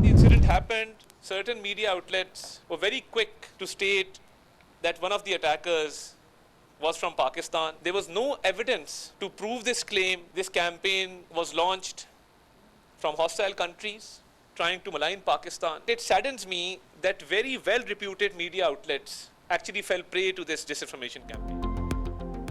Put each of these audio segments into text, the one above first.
The incident happened. Certain media outlets were very quick to state that one of the attackers was from Pakistan. There was no evidence to prove this claim. This campaign was launched from hostile countries trying to malign Pakistan. It saddens me that very well-reputed media outlets actually fell prey to this disinformation campaign.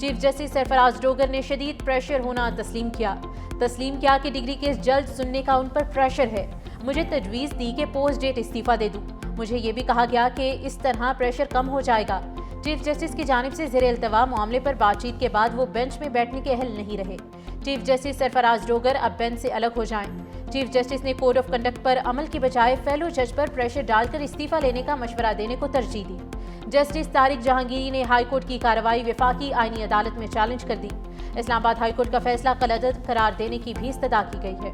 Chief justice Sarfraz Dogar نے شدید pressure ہونا تسلیم کیا کہ degree case جلد سننے کا ان پر pressure ہے. مجھے تجویز دی کہ پوسٹ ڈیٹ استعفیٰ دے دوں. مجھے یہ بھی کہا گیا کہ اس طرح پریشر کم ہو جائے گا. چیف جسٹس کی جانب سے زیر التوا معاملے پر بات چیت کے بعد وہ بینچ میں بیٹھنے کے اہل نہیں رہے. چیف جسٹس سرفراز ڈوگر اب بینچ سے الگ ہو جائیں. چیف جسٹس نے کوڈ آف کنڈکٹ پر عمل کی بجائے فیلو جج پر پریشر ڈال کر استعفیٰ لینے کا مشورہ دینے کو ترجیح دی. جسٹس طارق جہانگیری نے ہائی کورٹ کی کارروائی وفاقی آئینی عدالت میں چیلنج کر دی. اسلام آباد ہائی کورٹ کا فیصلہ قلعدت قرار دینے کی بھی استدعا کی گئی ہے.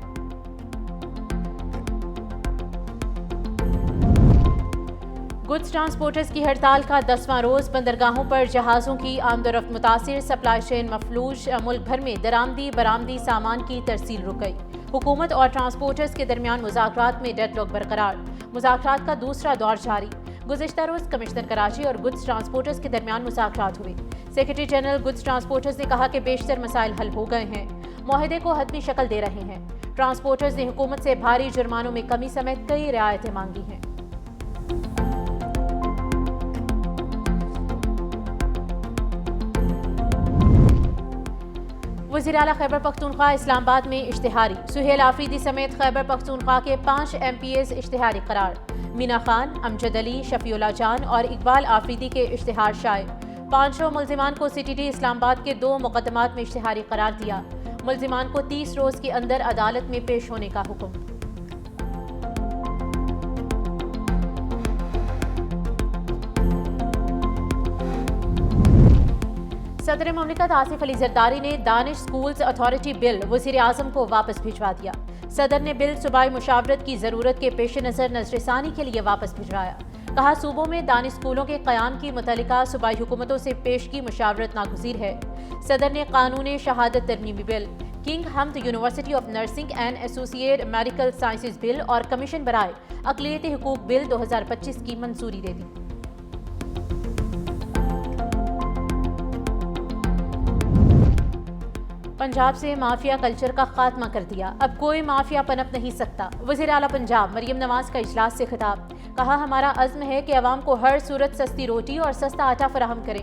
گڈز ٹرانسپورٹرز کی ہڑتال کا 10واں روز. بندرگاہوں پر جہازوں کی آمد و رفت متاثر. سپلائی چین مفلوج. ملک بھر میں درآمدی برآمدی سامان کی ترسیل رک گئی. حکومت اور ٹرانسپورٹرز کے درمیان مذاکرات میں ڈیڈ لاک برقرار. مذاکرات کا دوسرا دور جاری. گزشتہ روز کمشنر کراچی اور گڈز ٹرانسپورٹرز کے درمیان مذاکرات ہوئے. سیکرٹری جنرل گڈز ٹرانسپورٹرز نے کہا کہ بیشتر مسائل حل ہو گئے ہیں. معاہدے کو حتمی شکل دے رہے ہیں. ٹرانسپورٹرز نے حکومت سے بھاری جرمانوں میں کمی سمیت کئی رعایتیں مانگی ہیں. وزیر اعلیٰ خیبر پختونخوا اسلام آباد میں اشتہاری. سہیل آفریدی سمیت خیبر پختونخوا کے 5 MPs اشتہاری قرار. مینا خان، امجد علی، شفیع اللہ جان اور اقبال آفریدی کے اشتہار شائع. 500 ملزمان کو CTT اسلام آباد کے 2 مقدمات میں اشتہاری قرار دیا. ملزمان کو 30 روز کے اندر عدالت میں پیش ہونے کا حکم. صدر مملکت آصف علی زرداری نے دانش سکولز اتھارٹی بل وزیر اعظم کو واپس بھجوا دیا. صدر نے بل صوبائی مشاورت کی ضرورت کے پیش نظر نظر ثانی کے لیے واپس بھجوایا. کہا صوبوں میں دانش سکولوں کے قیام کی متعلقہ صوبائی حکومتوں سے پیش کی مشاورت ناگزیر ہے. صدر نے قانون شہادت ترمیمی bill, king Hamad university of nursing and associate medical sciences bill اور کمیشن برائے اقلیتی حقوق بل 2025 کی منظوری دے دی. پنجاب سے مافیا کلچر کا خاتمہ کر دیا. اب کوئی مافیا پنپ نہیں سکتا. وزیر اعلیٰ پنجاب مریم نواز کا اجلاس سے خطاب. کہا ہمارا عزم ہے کہ عوام کو ہر صورت سستی روٹی اور سستا آٹا فراہم کریں.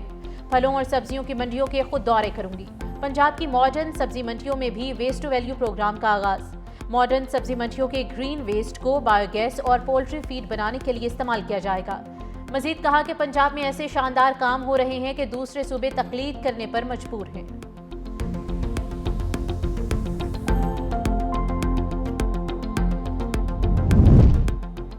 پھلوں اور سبزیوں کی منڈیوں کے خود دورے کروں گی. پنجاب کی ماڈرن سبزی منڈیوں میں بھی ویسٹ ٹو ویلیو پروگرام کا آغاز. ماڈرن سبزی منڈیوں کے گرین ویسٹ کو بایو گیس اور پولٹری فیڈ بنانے کے لیے استعمال کیا جائے گا. مزید کہا کہ پنجاب میں ایسے شاندار کام ہو رہے ہیں کہ دوسرے صوبے تقلید کرنے پر مجبور ہیں.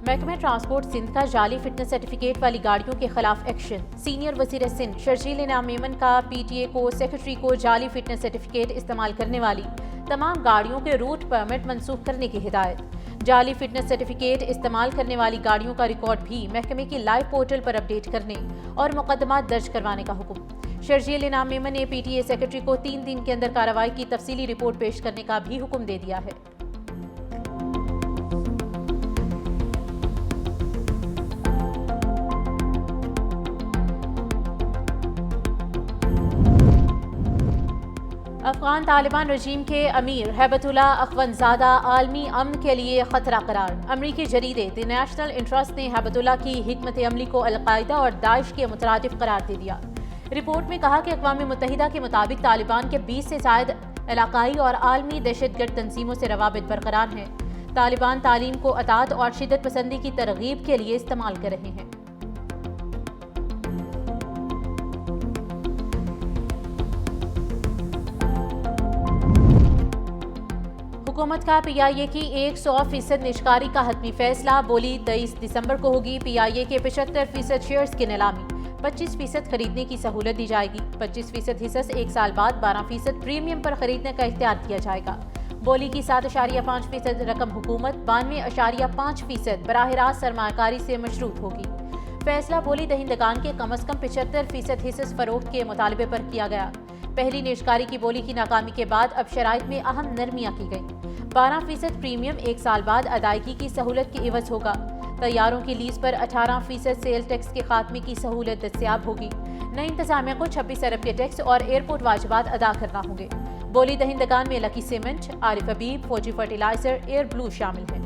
محکمہ ٹرانسپورٹ سندھ کا جعلی فٹنس سرٹیفکیٹ والی گاڑیوں کے خلاف ایکشن. سینئر وزیر سندھ شرجیل انعام میمن کا PTA کو سیکرٹری کو جعلی فٹنس سرٹیفکیٹ استعمال کرنے والی تمام گاڑیوں کے روٹ پرمٹ منسوخ کرنے کی ہدایت. جعلی فٹنس سرٹیفکیٹ استعمال کرنے والی گاڑیوں کا ریکارڈ بھی محکمے کی لائیو پورٹل پر اپڈیٹ کرنے اور مقدمات درج کروانے کا حکم. شرجیل انعام میمن نے PTA سیکرٹری کو 3 دن کے اندر کارروائی کی تفصیلی رپورٹ پیش کرنے کا بھی حکم دے دیا ہے. افغان طالبان رجیم کے امیر ہیبت اللہ اخونزادہ عالمی امن کے لیے خطرہ قرار. امریکی جریدے دی نیشنل انٹرسٹ نے ہیبت اللہ کی حکمت عملی کو القاعدہ اور داعش کے مترادف قرار دے دیا. رپورٹ میں کہا کہ اقوام متحدہ کے مطابق طالبان کے 20 سے زائد علاقائی اور عالمی دہشت گرد تنظیموں سے روابط برقرار ہیں. طالبان تعلیم کو اطاعت اور شدت پسندی کی ترغیب کے لیے استعمال کر رہے ہیں. حکومت کا PIA کی 100% نجکاری کا حتمی فیصلہ. بولی 23 دسمبر کو ہوگی. PIA کے 75% شیئرز کی نیلامی. 25% خریدنے کی سہولت دی جائے گی. 25% حصص 1 سال بعد 12% پریمیم پر خریدنے کا اختیار دیا جائے گا. بولی کی 7.5% رقم حکومت 92.5% براہ راست سرمایہ کاری سے مشروط ہوگی. فیصلہ بولی دہندگان کے کم از کم 75% حصص فروخت کے مطالبے پر کیا گیا. پہلی نیشکاری کی بولی کی ناکامی کے بعد اب شرائط میں اہم نرمیاں کی گئیں. 12% پریمیم 1 سال بعد ادائیگی کی سہولت کی عوض ہوگا. طیاروں کی لیز پر 18% سیل ٹیکس کے خاتمے کی سہولت دستیاب ہوگی. نئی انتظامیہ کو 26 ارب کے ٹیکس اور ایئرپورٹ واجبات ادا کرنا ہوں گے. بولی دہندگان میں لکی سیمنٹ، عارف حبیب، فوجی فرٹیلائزر، ایئر بلو شامل ہیں.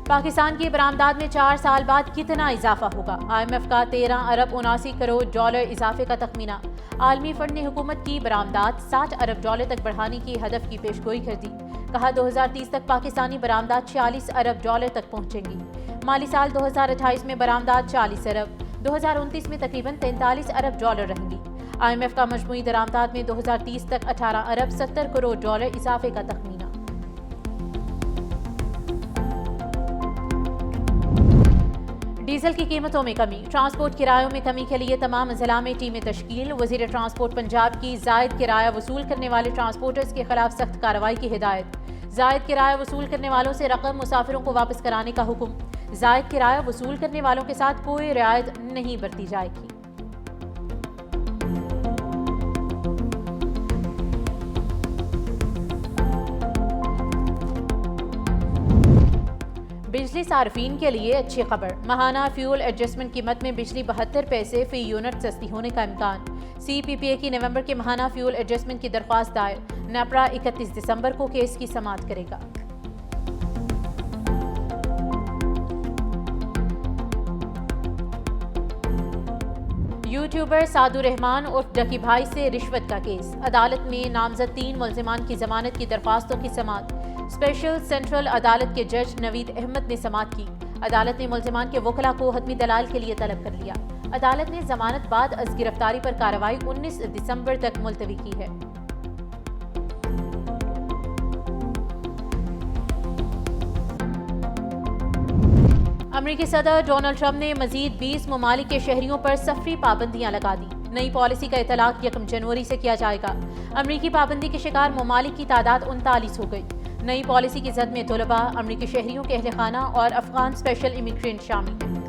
پاکستان کی برآمدات میں 4 سال بعد کتنا اضافہ ہوگا؟ IMF کا 13 ارب 79 کروڑ ڈالر اضافے کا تخمینہ۔ عالمی فنڈ نے حکومت کی برآمدات 60 ارب ڈالر تک بڑھانے کی ہدف کی پیشگوئی کر دی۔ کہا 2030 تک پاکستانی برآمدات 46 ارب ڈالر تک پہنچیں گی۔ مالی سال 2028 میں برآمدات 40 ارب، 2029 میں تقریباً 43 ارب ڈالر رہیں گی۔ IMF کا مجموعی درآمدات میں 2030 تک 18 ارب 70 کروڑ ڈالر اضافے کا تخمینہ۔ ڈیزل کی قیمتوں میں کمی، ٹرانسپورٹ کرایوں میں کمی کے لیے تمام اضلاع میں ٹیمیں تشکیل۔ وزیر ٹرانسپورٹ پنجاب کی زائد کرایہ وصول کرنے والے ٹرانسپورٹرز کے خلاف سخت کارروائی کی ہدایت۔ زائد کرایہ وصول کرنے والوں سے رقم مسافروں کو واپس کرانے کا حکم۔ زائد کرایہ وصول کرنے والوں کے ساتھ کوئی رعایت نہیں برتی جائے گی۔ بجلی صارفین کے لیے اچھی خبر، ماہانہ فیول ایڈجسٹمنٹ قیمت میں بجلی 72 پیسے فی یونٹ سستی ہونے کا امکان۔ CPPA کی نومبر کے ماہانہ فیول ایڈجسٹمنٹ کی درخواست دائر، نیپرا 31 دسمبر کو کیس کی سماعت کرے گا۔ یوٹیوبر سعدو رحمان عرف ڈکی بھائی سے رشوت کا کیس، عدالت میں نامزد 3 ملزمان کی ضمانت کی درخواستوں کی سماعت۔ اسپیشل سینٹرل عدالت کے جج نوید احمد نے سماعت کی۔ عدالت نے ملزمان کے وکلاء کو حتمی دلائل کے لیے طلب کر لیا۔ عدالت نے ضمانت بعد از گرفتاری پر کارروائی 19 دسمبر تک ملتوی کی ہے۔ امریکی صدر ڈونلڈ ٹرمپ نے مزید 20 ممالک کے شہریوں پر سفری پابندیاں لگا دی۔ نئی پالیسی کا اطلاق 1 جنوری سے کیا جائے گا۔ امریکی پابندی کے شکار ممالک کی تعداد 39 ہو گئی۔ نئی پالیسی کی زد میں طلباء، امریکی شہریوں کے اہل خانہ اور افغان اسپیشل امیگرینٹ شامل ہیں۔